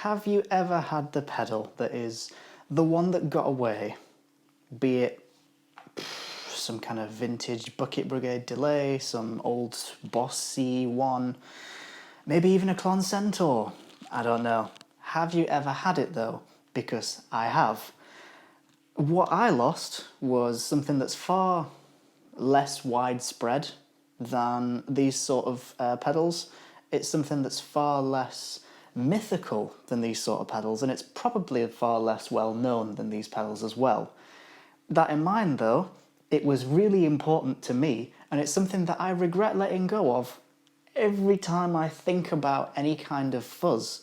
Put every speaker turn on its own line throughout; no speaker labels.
Have you ever had the pedal that is the one that got away, be it some kind of vintage Bucket Brigade delay, some old Boss C1, maybe even a Klon Centaur? I don't know. Have you ever had it though? Because I have. What I lost was something that's far less widespread than these sort of pedals. It's something that's far less mythical than these sort of pedals, and it's probably far less well known than these pedals as well. That in mind though, it was really important to me, and it's something that I regret letting go of every time I think about any kind of fuzz.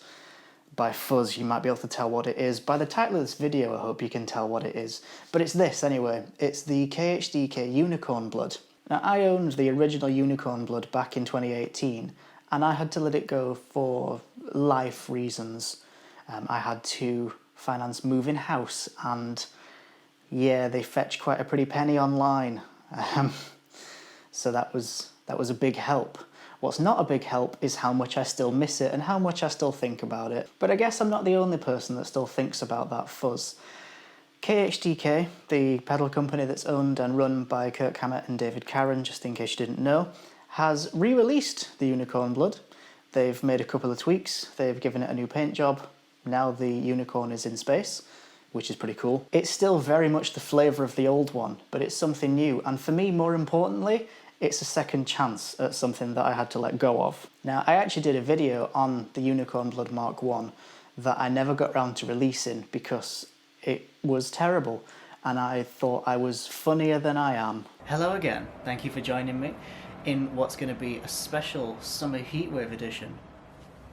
By fuzz, you might be able to tell what it is. By the title of this video, I hope you can tell what it is. But it's this anyway. It's the KHDK Unicorn Blood. Now, I owned the original Unicorn Blood back in 2018, and I had to let it go for life reasons. I had to finance moving house, and yeah, they fetch quite a pretty penny online. So that was a big help. What's not a big help is how much I still miss it and how much I still think about it. But I guess I'm not the only person that still thinks about that fuzz. KHDK, the pedal company that's owned and run by Kirk Hammett and David Caron, just in case you didn't know, has re-released the Unicorn Blood. They've made a couple of tweaks, they've given it a new paint job. Now the unicorn is in space, which is pretty cool. It's still very much the flavour of the old one, but it's something new. And for me, more importantly, it's a second chance at something that I had to let go of. Now, I actually did a video on the Unicorn Blood Mark 1 that I never got around to releasing because it was terrible, and I thought I was funnier than I am. Hello again, thank you for joining me in what's going to be a special summer heatwave edition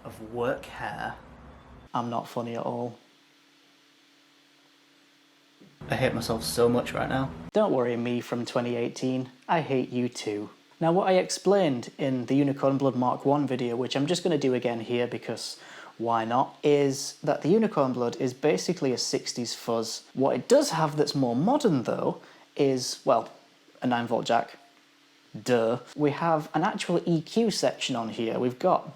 of Work Hair. I'm not funny at all. I hate myself so much right now. Don't worry, me from 2018, I hate you too. Now, what I explained in the Unicorn Blood Mark 1 video, which I'm just going to do again here because why not, is that the Unicorn Blood is basically a 60s fuzz. What it does have that's more modern though is, well, a 9-volt jack. Duh. We have an actual EQ section on here. We've got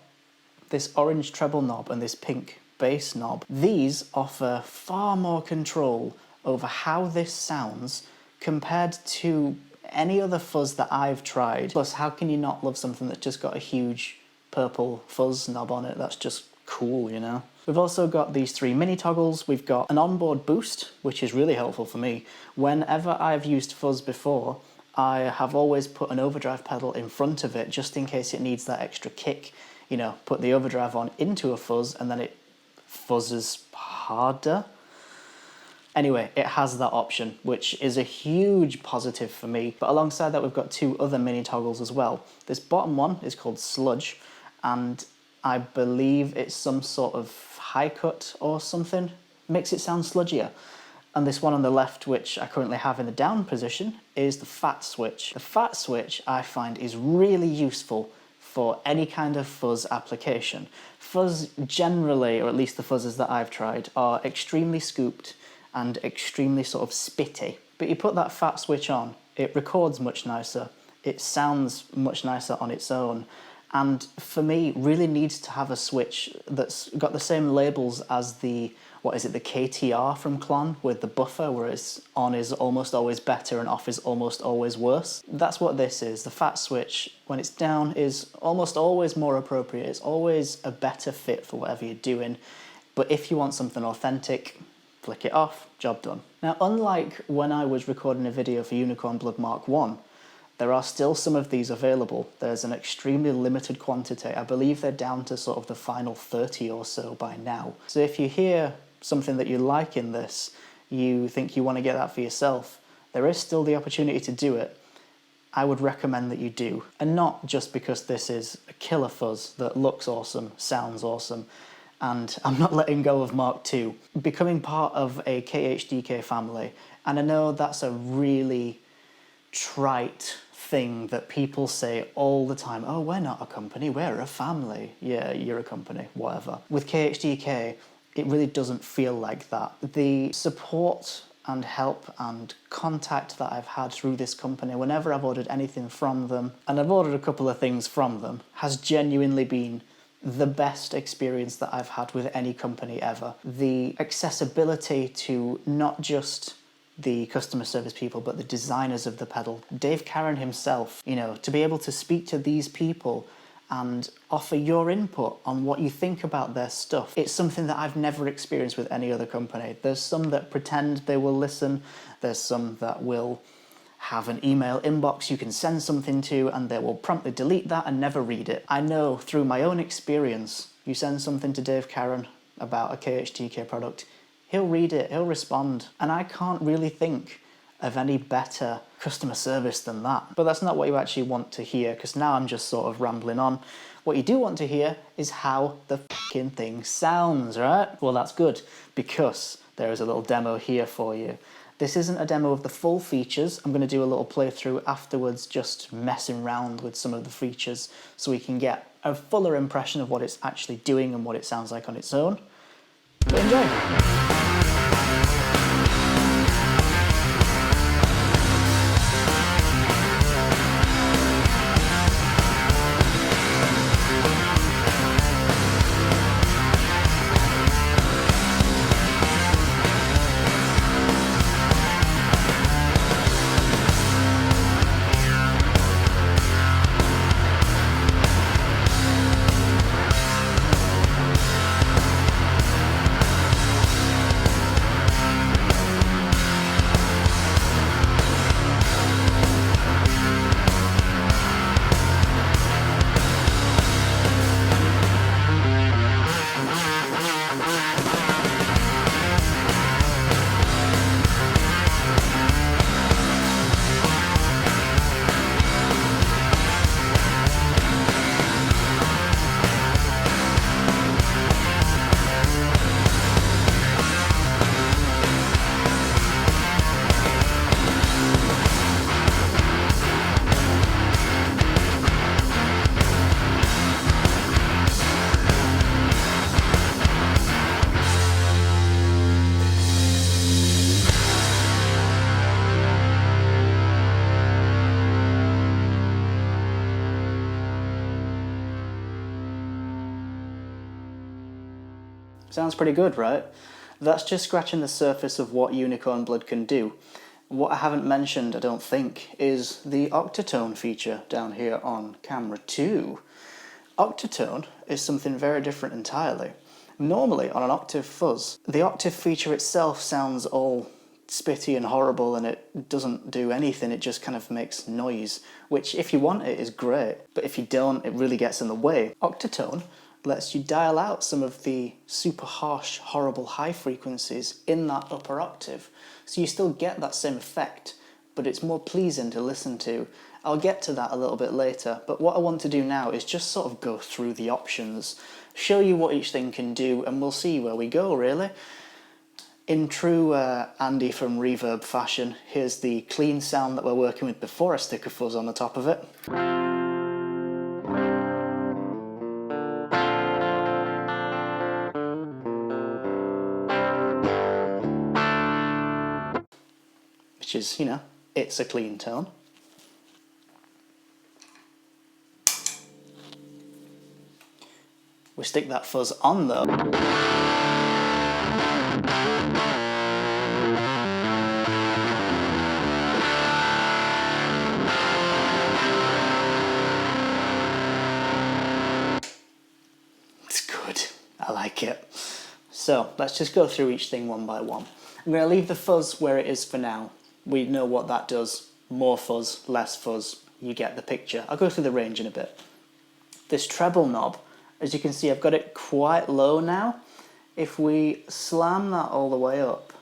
this orange treble knob and this pink bass knob. These offer far more control over how this sounds compared to any other fuzz that I've tried. Plus, how can you not love something that's just got a huge purple fuzz knob on it? That's just cool, you know? We've also got these 3 mini toggles. We've got an onboard boost, which is really helpful for me. Whenever I've used fuzz before, I have always put an overdrive pedal in front of it just in case it needs that extra kick. You know, put the overdrive on into a fuzz and then it fuzzes harder. Anyway, it has that option, which is a huge positive for me. But alongside that, we've got 2 other mini toggles as well. This bottom one is called Sludge, and I believe it's some sort of high cut or something. Makes it sound sludgier. And this one on the left, which I currently have in the down position, is the fat switch. The fat switch, I find, is really useful for any kind of fuzz application. Fuzz generally, or at least the fuzzes that I've tried, are extremely scooped and extremely sort of spitty. But you put that fat switch on, it records much nicer, it sounds much nicer on its own, and for me, really needs to have a switch that's got the same labels as the, what is it, the KTR from Klon, with the buffer, where it's on is almost always better and off is almost always worse. That's what this is. The fat switch, when it's down, is almost always more appropriate. It's always a better fit for whatever you're doing. But if you want something authentic, flick it off, job done. Now, unlike when I was recording a video for Unicorn Blood Mark 1, there are still some of these available. There's an extremely limited quantity. I believe they're down to sort of the final 30 or so by now. So if you hear something that you like in this, you think you want to get that for yourself, there is still the opportunity to do it. I would recommend that you do. And not just because this is a killer fuzz that looks awesome, sounds awesome, and I'm not letting go of Mark II. Becoming part of a KHDK family, and I know that's a really trite thing that people say all the time. Oh, we're not a company, we're a family. Yeah, you're a company, whatever. With KHDK, it really doesn't feel like that. The support and help and contact that I've had through this company, whenever I've ordered anything from them, and I've ordered a couple of things from them, has genuinely been the best experience that I've had with any company ever. The accessibility to not just the customer service people, but the designers of the pedal. Dave Karen himself, you know, to be able to speak to these people and offer your input on what you think about their stuff. It's something that I've never experienced with any other company. There's some that pretend they will listen. There's some that will have an email inbox you can send something to and they will promptly delete that and never read it. I know through my own experience, you send something to Dave Karen about a KHDK product, he'll read it, he'll respond. And I can't really think of any better customer service than that. But that's not what you actually want to hear, because now I'm just sort of rambling on. What you do want to hear is how the fucking thing sounds, right? Well, that's good, because there is a little demo here for you. This isn't a demo of the full features. I'm going to do a little playthrough afterwards, just messing around with some of the features so we can get a fuller impression of what it's actually doing and what it sounds like on its own. But enjoy! Sounds pretty good, right? That's just scratching the surface of what Unicorn Blood can do. What I haven't mentioned, I don't think, is the Octatone feature down here on camera 2. Octatone is something very different entirely. Normally, on an octave fuzz, the octave feature itself sounds all spitty and horrible and it doesn't do anything, it just kind of makes noise, which if you want it is great, but if you don't, it really gets in the way. Octatone lets you dial out some of the super harsh, horrible high frequencies in that upper octave. So you still get that same effect, but it's more pleasing to listen to. I'll get to that a little bit later, but what I want to do now is just sort of go through the options, show you what each thing can do, and we'll see where we go, really. In true Andy from Reverb fashion, here's the clean sound that we're working with before I stick a fuzz on the top of it. Which is, you know, it's a clean tone. We stick that fuzz on though. It's good. I like it. So let's just go through each thing one by one. I'm going to leave the fuzz where it is for now. We know what that does. More fuzz, less fuzz. You get the picture. I'll go through the range in a bit. This treble knob, as you can see, I've got it quite low now. If we slam that all the way up,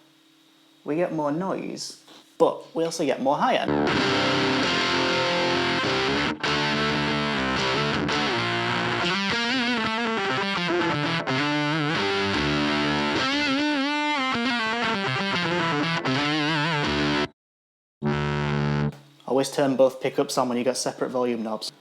we get more noise, but we also get more high end. Always turn both pickups on when you got separate volume knobs.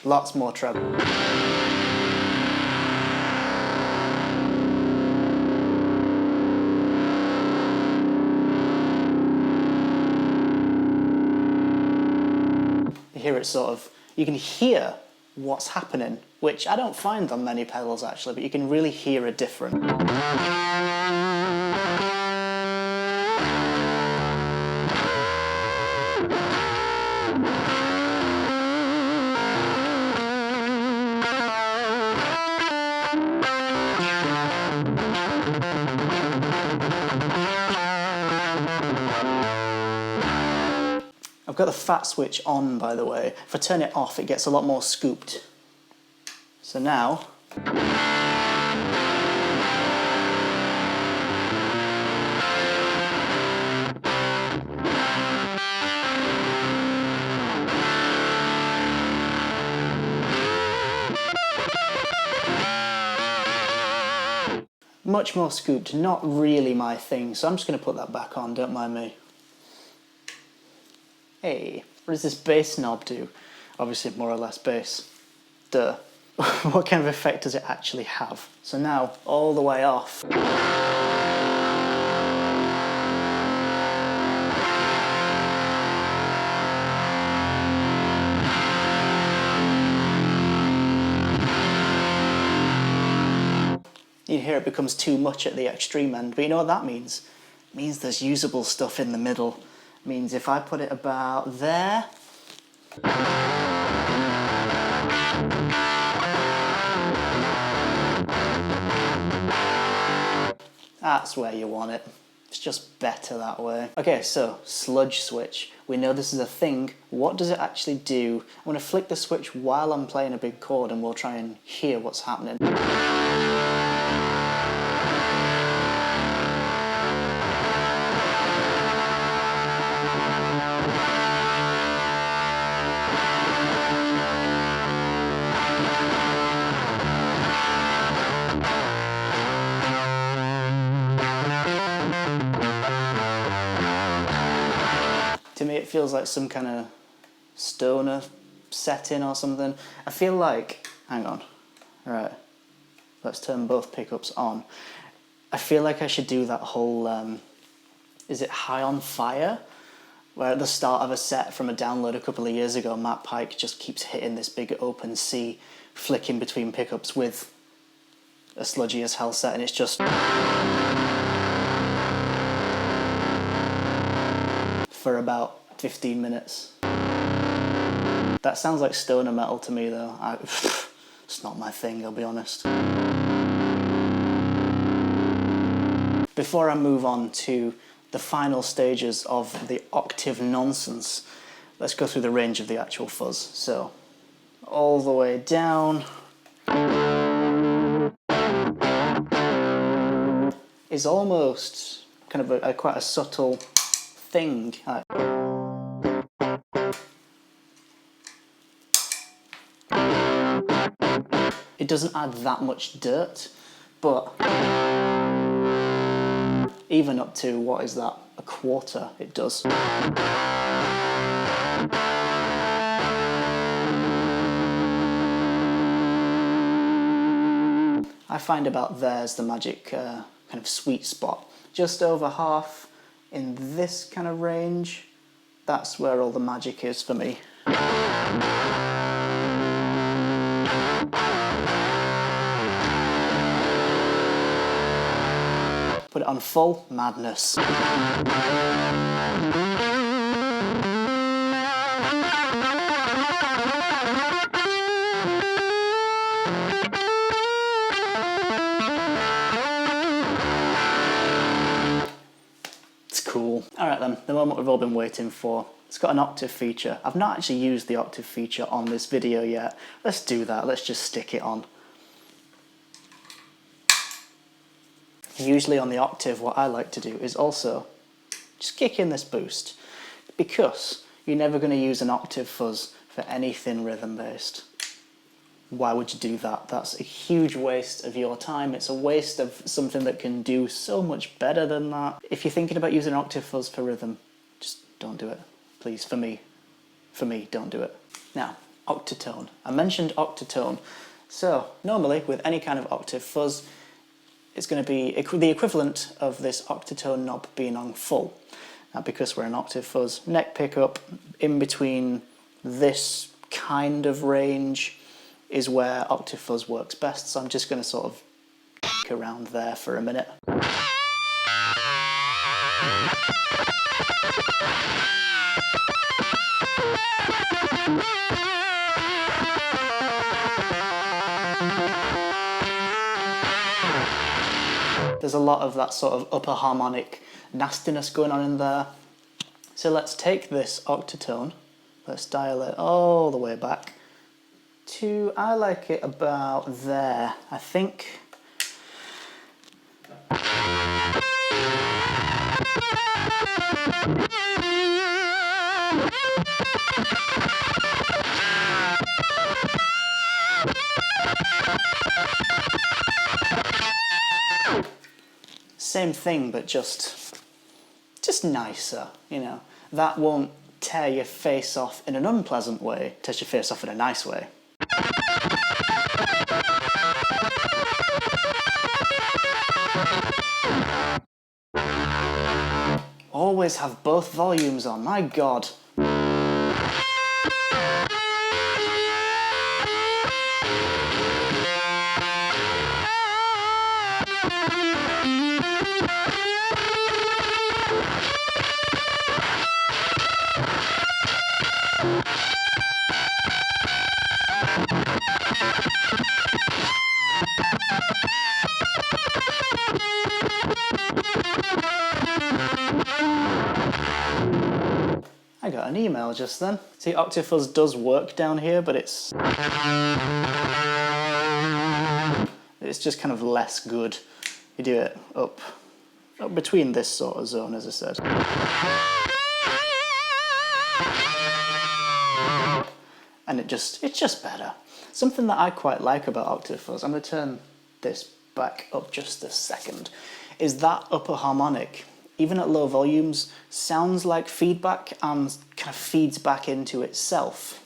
Lots more treble. You hear it sort of, you can hear what's happening, which I don't find on many pedals actually, but you can really hear a difference. I've got the fat switch on, by the way. If I turn it off, it gets a lot more scooped. So now, much more scooped, not really my thing, so I'm just going to put that back on, don't mind me. Hey, what does this bass knob do? Obviously more or less bass. Duh. What kind of effect does it actually have? So now, all the way off. You hear it becomes too much at the extreme end, but you know what that means? It means there's usable stuff in the middle. It means if I put it about there, that's where you want it. It's just better that way. Okay, so sludge switch. We know this is a thing. What does it actually do? I'm going to flick the switch while I'm playing a big chord and we'll try and hear what's happening. To me it feels like some kind of stoner setting or something. I feel like, hang on, right, let's turn both pickups on. I feel like I should do that whole, is it High on Fire? Where at the start of a set from a download a couple of years ago, Matt Pike just keeps hitting this big open C, flicking between pickups with a sludgy as hell set, and it's just for about 15 minutes. That sounds like stoner metal to me though. It's not my thing, I'll be honest. Before I move on to the final stages of the octave nonsense, let's go through the range of the actual fuzz. So, all the way down is almost kind of a quite a subtle thing. It doesn't add that much dirt, but even up to, what is that, a quarter, it does. I find about there's the magic kind of sweet spot. Just over half in this kind of range, that's where all the magic is for me. Put it on full, madness. It's cool. Alright then, the moment we've all been waiting for. It's got an octave feature. I've not actually used the octave feature on this video yet. Let's do that, let's just stick it on. Usually on the octave, what I like to do is also just kick in this boost, because you're never going to use an octave fuzz for anything rhythm based. Why would you do that? That's a huge waste of your time. It's a waste of something that can do so much better than that. If you're thinking about using an octave fuzz for rhythm, just don't do it. Please, for me, don't do it. Now, Octatone. I mentioned Octatone. So normally with any kind of octave fuzz, it's going to be the equivalent of this Octatone knob being on full. Now because we're an octave fuzz, neck pickup in between this kind of range is where Octafuzz works best, so I'm just going to sort of around there for a minute. There's a lot of that sort of upper harmonic nastiness going on in there. So let's take this octatone, let's dial it all the way back to, I like it about there, I think. Same thing, but just nicer, you know. That won't tear your face off in an unpleasant way, tears your face off in a nice way. Always have both volumes on, my God. I got an email just then. See, Octafuzz does work down here, but it's just kind of less good. You do it up between this sort of zone, as I said. And it's just better. Something that I quite like about Octafuzz, I'm going to turn this back up just a second, is that upper harmonic, even at low volumes, sounds like feedback and kind of feeds back into itself.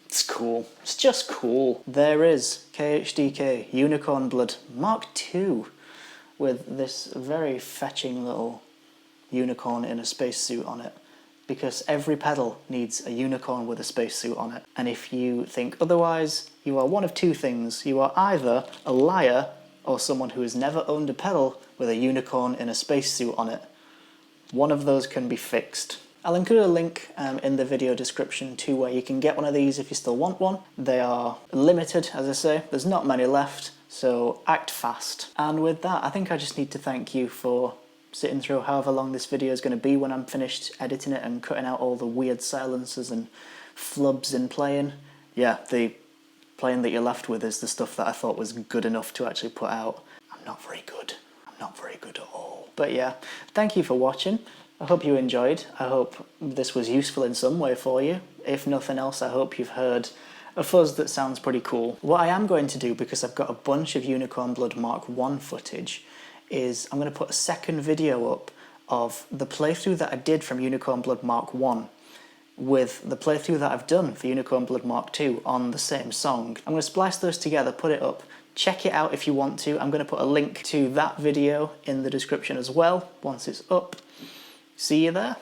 It's cool. It's just cool. There is KHDK Unicorn Blood Mark II with this very fetching little unicorn in a spacesuit on it, because every pedal needs a unicorn with a spacesuit on it. And if you think otherwise, you are one of two things. You are either a liar or someone who has never owned a pedal with a unicorn in a spacesuit on it. One of those can be fixed. I'll include a link in the video description to where you can get one of these if you still want one. They are limited, as I say. There's not many left, so act fast. And with that, I think I just need to thank you for sitting through however long this video is going to be when I'm finished editing it and cutting out all the weird silences and flubs in playing. Yeah, the playing that you're left with is the stuff that I thought was good enough to actually put out. I'm not very good. I'm not very good at all. But yeah, thank you for watching. I hope you enjoyed. I hope this was useful in some way for you. If nothing else, I hope you've heard a fuzz that sounds pretty cool. What I am going to do, because I've got a bunch of Unicorn Blood Mark I footage, is I'm going to put a second video up of the playthrough that I did from Unicorn Blood Mark I with the playthrough that I've done for Unicorn Blood Mark II on the same song. I'm going to splice those together, put it up, check it out if you want to. I'm going to put a link to that video in the description as well once it's up. See you there.